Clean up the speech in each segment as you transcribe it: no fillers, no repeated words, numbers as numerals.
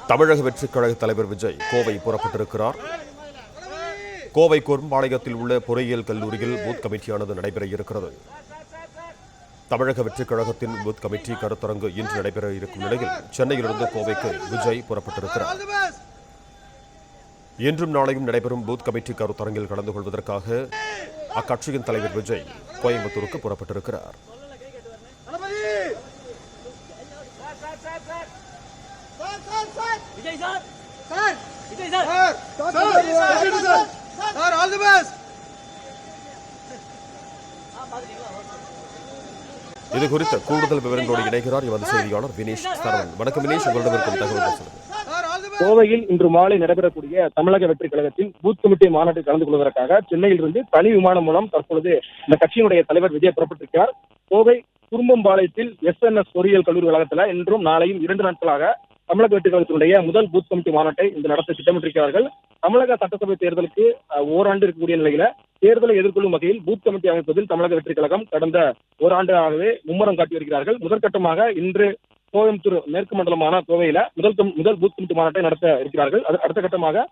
தமிழக வெற்றிக் கழக தலைவர் விஜய் கோவை புறப்பட்டிருக்கிறார். கோவை குறும்பாளையத்தில் உள்ள பொறியியல் கல்லூரியில் பூத் கமிட்டியானது நடைபெற இருக்கிறது. தமிழக வெற்றிக் கழகத்தின் பூத் கமிட்டி கருத்தரங்கு இன்று நடைபெற இருக்கும் நிலையில் சென்னையிலிருந்து கோவைக்கு விஜய் புறப்பட்டிருக்கிறார். இன்றும் நாளையும் நடைபெறும் பூத் கமிட்டி கருத்தரங்கில் கலந்து கொள்வதற்காக அக்கட்சியின் தலைவர் விஜய் கோயம்புத்தூருக்கு புறப்பட்டிருக்கிறார். இது குறித்த கூடுதல் விவரங்களோடு இணைகிறார் எமது செய்தியாளர் வினேஷ் சரவணன். வணக்கம் வினேஷ், உங்களிடம் இருக்கும் தகவல் சொல்லுங்கள். கோவையில் இன்று மாலை நடைபெறக்கூடிய தமிழக வெற்றி கழகத்தின் பூத் கமிட்டி மாநாட்டில் கலந்து கொள்வதற்காக சென்னையிலிருந்து தனி விமானம் மூலம் தற்பொழுது இந்த கட்சியினுடைய தலைவர் விஜய் புறப்பட்டிருக்கிறார். கோவை குறும்பம்பாளையத்தில் SNS பொறியியல் கல்லூரி வளாகத்தில் இன்றும் நாளையும் 2 நாட்களாக தமிழக வெற்றி கழகத்தினுடைய முதல் பூத் கமிட்டி மாநாட்டை இந்த நடத்த திட்டமிட்டிருக்கிறார்கள். தமிழக சட்டசபை தேர்தலுக்கு ஓராண்டு இருக்கக்கூடிய நிலையில தேர்தலை எதிர்கொள்ளும் வகையில் பூத் கமிட்டி அமைப்பதில் தமிழக வெற்றி கழகம் கடந்த ஓராண்டாகவே மும்முரம் காட்டி வருகிறார்கள். முதற்கட்டமாக இன்று கோயம்புத்தூர் மேற்கு மண்டலமான கோவையில முதல் பூத் கமிட்டி மாநாட்டை நடத்த இருக்கிறார்கள். அடுத்த கட்டமாக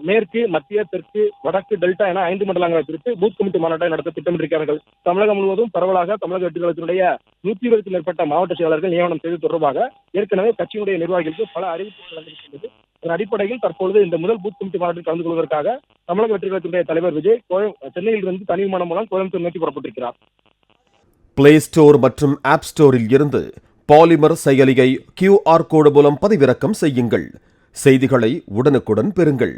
மேற்கு, மத்திய, தெற்கு, வடக்கு, டெல்டா என 5 மண்டலங்களை பிரித்து பூத் கமிட்டி மாநாட்டை நடத்த திட்டமிட்டிருக்கிறார்கள். தமிழகம் முழுவதும் பரவலாக தமிழக வெற்றி கழகத்தினுடைய 120க்கும் மேற்பட்ட மாவட்ட செயலாளர்கள் நியமனம் செய்து தொடர்பாக ஏற்கனவே கட்சியினுடைய நிர்வாகிகளுக்கு பல அறிவிப்புகள் வழங்கியிருக்கிறது. அதன் அடிப்படையில் தற்பொழுது இந்த முதல் பூத் கமிட்டி மாநாட்டில் கலந்து கொள்வதற்காக தமிழக வெற்றி கழகத்தினுடைய தலைவர் விஜய் சென்னையில் இருந்து தனி விமானம் மூலம் கோயம்புத்தூர் நோக்கி புறப்பட்டிருக்கிறார். பிளே ஸ்டோர் மற்றும் ஆப் ஸ்டோரில் இருந்து பாலிமர் செயலியை QR கோடு மூலம் பதிவிறக்கம் செய்யுங்கள். செய்திகளை உடனுக்குடன் பெறுங்கள்.